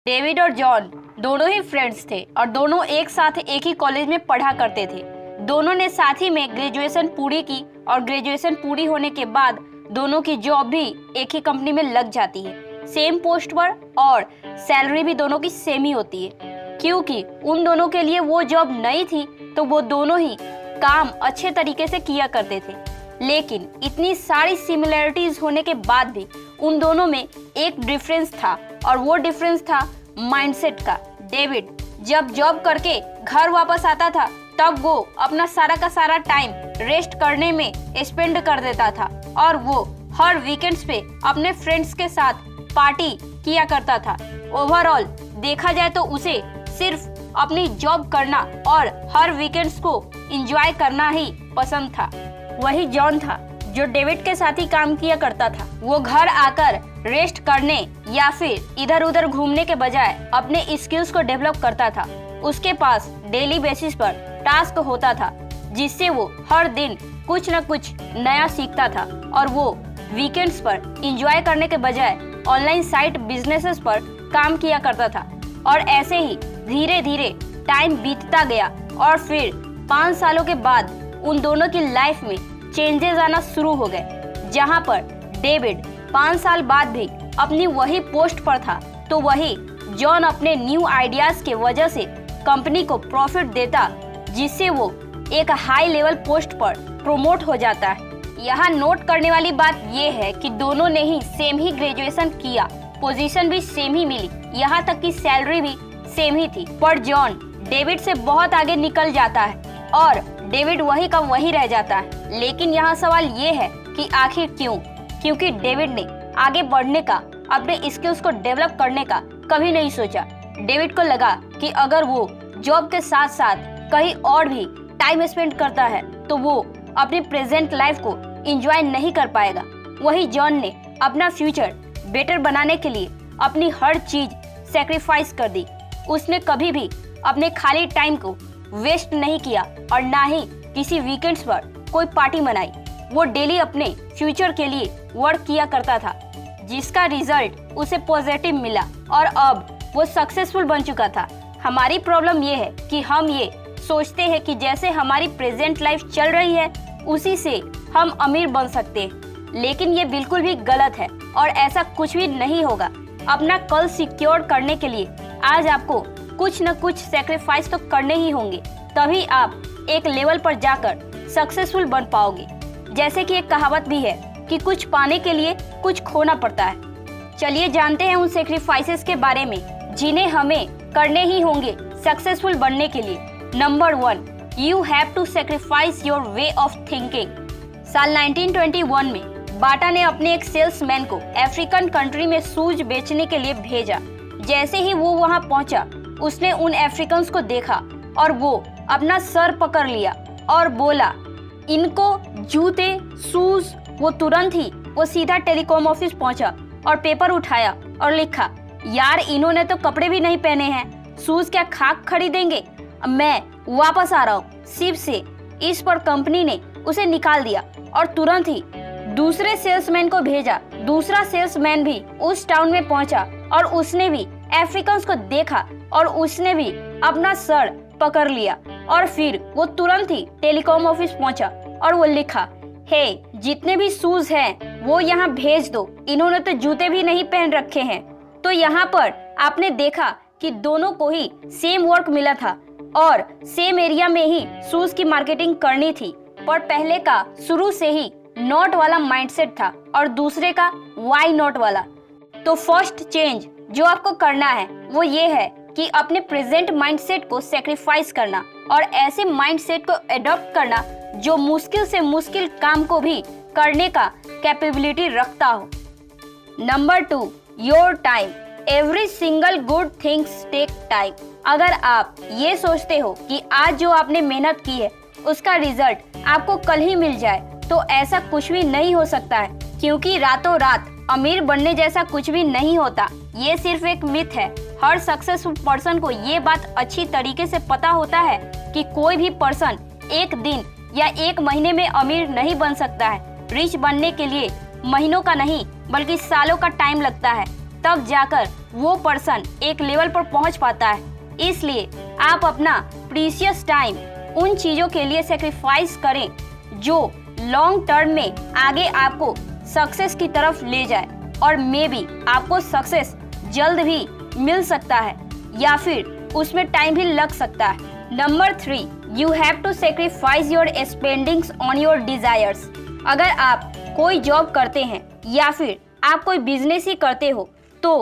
David और John दोनों ही friends थे और दोनों एक साथ एक ही कॉलेज में पढ़ा करते थे। दोनों ने साथ ही में ग्रेजुएशन पूरी की और ग्रेजुएशन पूरी होने के बाद दोनों की जॉब भी एक ही कंपनी में लग जाती है, सेम पोस्ट पर, और सैलरी भी दोनों की सेम ही होती है। क्योंकि उन दोनों के लिए वो जॉब नई थी तो वो दोनों ही काम अच्छे तरीके से किया करते थे। लेकिन इतनी सारी सिमिलरिटीज होने के बाद भी उन दोनों में एक डिफरेंस था और वो डिफरेंस था माइंडसेट का। डेविड जब जॉब करके घर वापस आता था तब वो अपना सारा का सारा टाइम रेस्ट करने में स्पेंड कर देता था और वो हर वीकेंड्स पे अपने फ्रेंड्स के साथ पार्टी किया करता था। ओवरऑल देखा जाए तो उसे सिर्फ अपनी जॉब करना और हर वीकेंड्स को एंजॉय करना ही पसंद था। वही जॉन था जो डेविड के साथ ही काम किया करता था। वो घर आकर रेस्ट करने या फिर इधर उधर घूमने के बजाय अपने स्किल्स को डेवलप करता था। उसके पास डेली बेसिस पर टास्क होता था जिससे वो हर दिन कुछ न कुछ नया सीखता था और वो वीकेंड्स पर एंजॉय करने के बजाय ऑनलाइन साइट बिजनेसेस पर काम किया करता था। और ऐसे ही धीरे धीरे टाइम बीतता गया और फिर 5 सालों के बाद उन दोनों की लाइफ में चेंजेस आना शुरू हो गए। जहां पर डेविड 5 साल बाद भी अपनी वही पोस्ट पर था तो वही जॉन अपने न्यू आइडियाज के वजह से कंपनी को प्रॉफिट देता जिससे वो एक हाई लेवल पोस्ट पर प्रमोट हो जाता है। यहाँ नोट करने वाली बात ये है कि दोनों ने ही सेम ही ग्रेजुएशन किया, पोजीशन भी सेम ही मिली, यहाँ तक कि सैलरी भी सेम ही थी। पर जॉन डेविड से बहुत आगे निकल जाता है और डेविड वही का वही रह जाता है। लेकिन यहाँ सवाल ये है कि आखिर क्यों? क्योंकि डेविड ने आगे बढ़ने का, अपने स्किल्स को डेवलप करने का कभी नहीं सोचा। डेविड को लगा कि अगर वो जॉब के साथ साथ कहीं और भी टाइम स्पेंड करता है तो वो अपनी प्रेजेंट लाइफ को एंजॉय नहीं कर पाएगा। वही जॉन ने अपना फ्यूचर बेटर बनाने के लिए अपनी हर चीज सैक्रिफाइस कर दी। उसने कभी भी अपने खाली टाइम को वेस्ट नहीं किया और ना ही किसी वीकेंड्स पर कोई पार्टी मनाई। वो डेली अपने फ्यूचर के लिए वर्क किया करता था जिसका रिजल्ट उसे पॉजिटिव मिला और अब वो सक्सेसफुल बन चुका था। हमारी प्रॉब्लम ये है कि हम ये सोचते हैं कि जैसे हमारी प्रेजेंट लाइफ चल रही है उसी से हम अमीर बन सकते हैं, लेकिन ये बिल्कुल भी गलत है और ऐसा कुछ भी नहीं होगा। अपना कल सिक्योर करने के लिए आज आपको कुछ न कुछ सैक्रिफाइस तो करने ही होंगे, तभी आप एक लेवल पर जाकर सक्सेसफुल बन पाओगे। जैसे कि एक कहावत भी है कि कुछ पाने के लिए कुछ खोना पड़ता है। चलिए जानते हैं उन सैक्रिफाइसेस के बारे में जिन्हें हमें करने ही होंगे सक्सेसफुल बनने के लिए। Number 1, you have to sacrifice your way of thinking. साल 1921 में बाटा ने अपने एक सेल्समैन को अफ्रीकन कंट्री में शूज बेचने के लिए भेजा। जैसे ही वो वहाँ पहुँचा उसने उन अफ्रीकन्स को देखा और वो अपना सर पकड़ लिया और बोला, इनको जूते, शूज। वो तुरंत ही वो सीधा टेलीकॉम ऑफिस पहुंचा और पेपर उठाया और लिखा, यार इन्होंने तो कपड़े भी नहीं पहने हैं, शूज क्या खाक खरीदेंगे, मैं वापस आ रहा हूँ सिर्फ से। इस पर कंपनी ने उसे निकाल दिया और तुरंत ही दूसरे सेल्समैन को भेजा। दूसरा सेल्समैन भी उस टाउन में पहुंचा और उसने भी अफ्रीकन्स को देखा और उसने भी अपना सर पकड़ लिया और फिर वो तुरंत ही टेलीकॉम ऑफिस पहुंचा और वो लिखा, हे, जितने भी शूज हैं वो यहाँ भेज दो, इन्होंने तो जूते भी नहीं पहन रखे हैं। तो यहाँ पर आपने देखा कि दोनों को ही सेम वर्क मिला था और सेम एरिया में ही शूज की मार्केटिंग करनी थी, पर पहले का शुरू से ही नॉट वाला माइंडसेट था और दूसरे का वाई नॉट वाला। तो फर्स्ट चेंज जो आपको करना है वो ये है कि अपने प्रेजेंट माइंडसेट को सैक्रिफाइस करना और ऐसे माइंडसेट को एडॉप्ट करना जो मुश्किल से मुश्किल काम को भी करने का कैपेबिलिटी रखता हो। Number 2, your time. Every single good things take time. अगर आप ये सोचते हो कि आज जो आपने मेहनत की है उसका रिजल्ट आपको कल ही मिल जाए तो ऐसा कुछ भी नहीं हो सकता है, क्योंकि रातों रात अमीर बनने जैसा कुछ भी नहीं होता। ये सिर्फ एक मिथ है। हर सक्सेसफुल पर्सन को ये बात अच्छी तरीके से पता होता है कि कोई भी पर्सन एक दिन या एक महीने में अमीर नहीं बन सकता है। रिच बनने के लिए महीनों का नहीं बल्कि सालों का टाइम लगता है, तब जाकर वो पर्सन एक लेवल पर पहुंच पाता है। इसलिए आप अपना प्रीशियस टाइम उन चीज़ों के लिए सेक्रीफाइस करें जो लॉन्ग टर्म में आगे आपको सक्सेस की तरफ ले जाए, और मे बी आपको सक्सेस जल्द भी मिल सकता है या फिर उसमें टाइम भी लग सकता है। Number 3, you have to sacrifice your spendings on your desires. अगर आप कोई जॉब करते हैं या फिर आप कोई बिजनेस ही करते हो तो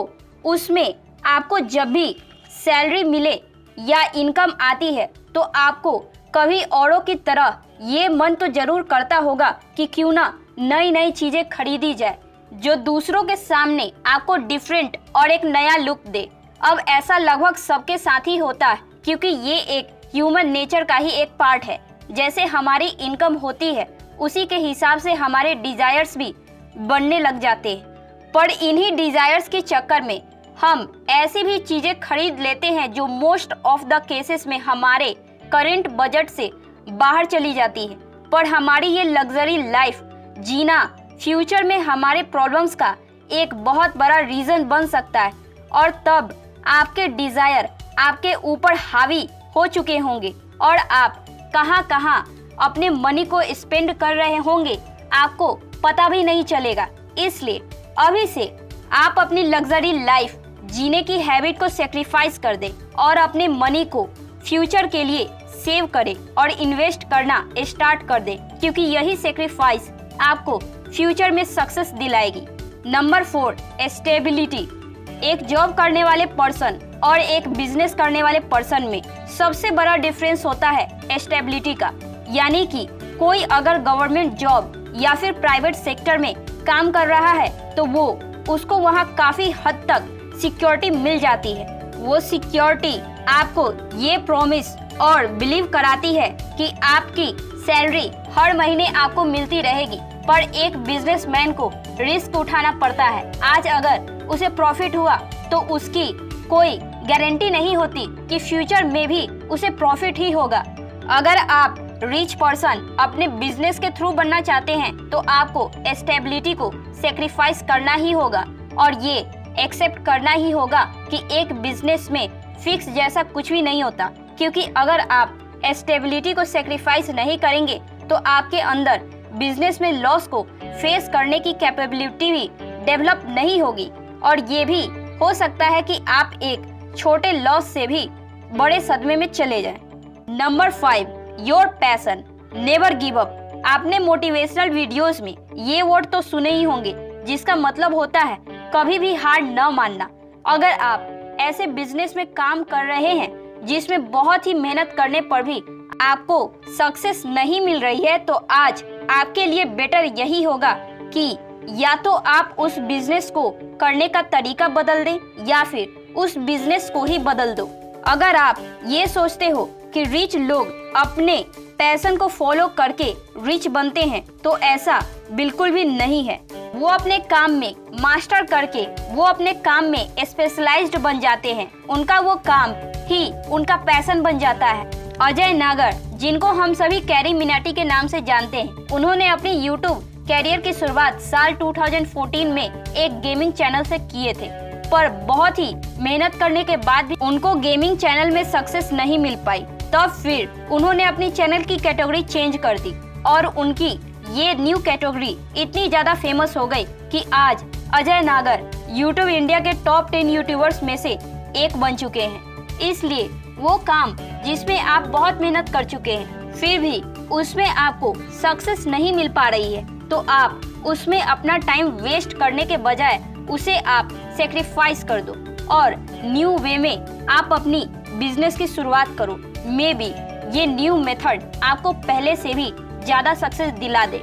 उसमें आपको जब भी सैलरी मिले या इनकम आती है तो आपको कभी औरों की तरह ये मन तो जरूर करता होगा कि क्यों ना नई नई चीज़ें खरीदी जाए जो दूसरों के सामने आपको डिफरेंट और एक नया लुक दे। अब ऐसा लगभग सबके साथ ही होता है क्योंकि ये एक ह्यूमन नेचर का ही एक पार्ट है। जैसे हमारी इनकम होती है उसी के हिसाब से हमारे डिजायर्स भी बढ़ने लग जाते हैं, पर इन्हीं डिजायर्स के चक्कर में हम ऐसी भी चीज़ें खरीद लेते हैं जो मोस्ट ऑफ द केसेस में हमारे करंट बजट से बाहर चली जाती है। पर हमारी ये लग्जरी लाइफ जीना फ्यूचर में हमारे प्रॉब्लम्स का एक बहुत बड़ा रीज़न बन सकता है, और तब आपके डिज़ायर आपके ऊपर हावी हो चुके होंगे और आप कहाँ कहाँ अपने मनी को स्पेंड कर रहे होंगे आपको पता भी नहीं चलेगा। इसलिए अभी से आप अपनी लग्जरी लाइफ जीने की हैबिट को सेक्रीफाइस कर दें और अपने मनी को फ्यूचर के लिए सेव करें और इन्वेस्ट करना स्टार्ट कर दें, क्योंकि यही सेक्रीफाइस आपको फ्यूचर में सक्सेस दिलाएगी। Number 4, stability. एक जॉब करने वाले पर्सन और एक बिजनेस करने वाले पर्सन में सबसे बड़ा डिफरेंस होता है स्टेबिलिटी का। यानी कि कोई अगर गवर्नमेंट जॉब या फिर प्राइवेट सेक्टर में काम कर रहा है तो वो उसको वहाँ काफी हद तक सिक्योरिटी मिल जाती है। वो सिक्योरिटी आपको ये प्रॉमिस और बिलीव कराती है कि आपकी सैलरी हर महीने आपको मिलती रहेगी। पर एक बिजनेसमैन को रिस्क उठाना पड़ता है। आज अगर उसे प्रॉफिट हुआ तो उसकी कोई गारंटी नहीं होती कि फ्यूचर में भी उसे प्रॉफिट ही होगा। अगर आप रिच पर्सन अपने बिजनेस के थ्रू बनना चाहते हैं तो आपको स्टेबिलिटी को सेक्रीफाइस करना ही होगा और ये एक्सेप्ट करना ही होगा कि एक बिजनेस में फिक्स जैसा कुछ भी नहीं होता, क्योंकि अगर आप स्टेबिलिटी को सेक्रीफाइस नहीं करेंगे तो आपके अंदर बिजनेस में लॉस को फेस करने की कैपेबिलिटी भी डेवलप नहीं होगी, और ये भी हो सकता है कि आप एक छोटे लॉस से भी बड़े सदमे में चले जाएं। Number 5, your passion, never give up. आपने मोटिवेशनल वीडियोस में ये वर्ड तो सुने ही होंगे जिसका मतलब होता है कभी भी हार न मानना। अगर आप ऐसे बिजनेस में काम कर रहे हैं जिसमें बहुत ही मेहनत करने पर भी आपको सक्सेस नहीं मिल रही है तो आज आपके लिए बेटर यही होगा कि या तो आप उस बिजनेस को करने का तरीका बदल दें या फिर उस बिजनेस को ही बदल दो। अगर आप ये सोचते हो कि रिच लोग अपने पैशन को फॉलो करके रिच बनते हैं तो ऐसा बिल्कुल भी नहीं है। वो अपने काम में मास्टर करके वो अपने काम में स्पेशलाइज्ड बन जाते हैं। उनका वो काम ही उनका पैशन बन जाता है। अजय नागर, जिनको हम सभी कैरी मिनाटी के नाम से जानते हैं, उन्होंने अपनी यूट्यूब कैरियर की शुरुआत साल 2014 में एक गेमिंग चैनल से किए थे, पर बहुत ही मेहनत करने के बाद भी उनको गेमिंग चैनल में सक्सेस नहीं मिल पाई। तब फिर उन्होंने अपनी चैनल की कैटेगरी चेंज कर दी और उनकी ये न्यू कैटेगरी इतनी ज्यादा फेमस हो गई कि आज अजय नागर यूट्यूब इंडिया के टॉप 10 यूट्यूबर्स में से एक बन चुके हैं। इसलिए वो काम जिसमें आप बहुत मेहनत कर चुके हैं फिर भी उसमें आपको सक्सेस नहीं मिल पा रही है तो आप उसमें अपना टाइम वेस्ट करने के बजाय उसे आप सेक्रीफाइस कर दो और न्यू वे में आप अपनी बिजनेस की शुरुआत करो। मे बी ये न्यू मेथड आपको पहले से भी ज्यादा सक्सेस दिला दे।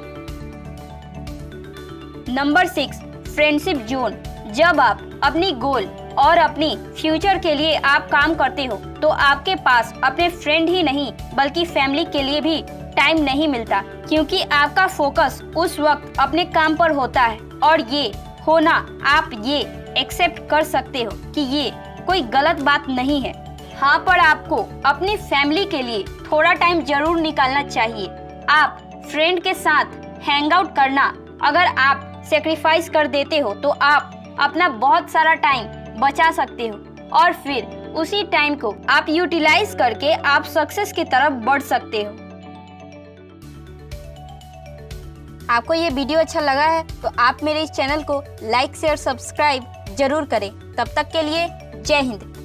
Number 6, friendship zone. जब आप अपनी गोल और अपनी फ्यूचर के लिए आप काम करते हो तो आपके पास अपने फ्रेंड ही नहीं बल्कि फैमिली के लिए भी टाइम नहीं मिलता, क्योंकि आपका फोकस उस वक्त अपने काम पर होता है। और ये होना आप ये एक्सेप्ट कर सकते हो कि ये कोई गलत बात नहीं है। हाँ, पर आपको अपनी फैमिली के लिए थोड़ा टाइम जरूर निकालना चाहिए। आप फ्रेंड के साथ हैंग आउट करना अगर आप सेक्रीफाइस कर देते हो तो आप अपना बहुत सारा टाइम बचा सकते हो और फिर उसी टाइम को आप यूटिलाइज करके आप सक्सेस की तरफ बढ़ सकते हो। आपको ये वीडियो अच्छा लगा है तो आप मेरे इस चैनल को लाइक शेयर सब्सक्राइब जरूर करें। तब तक के लिए जय हिंद।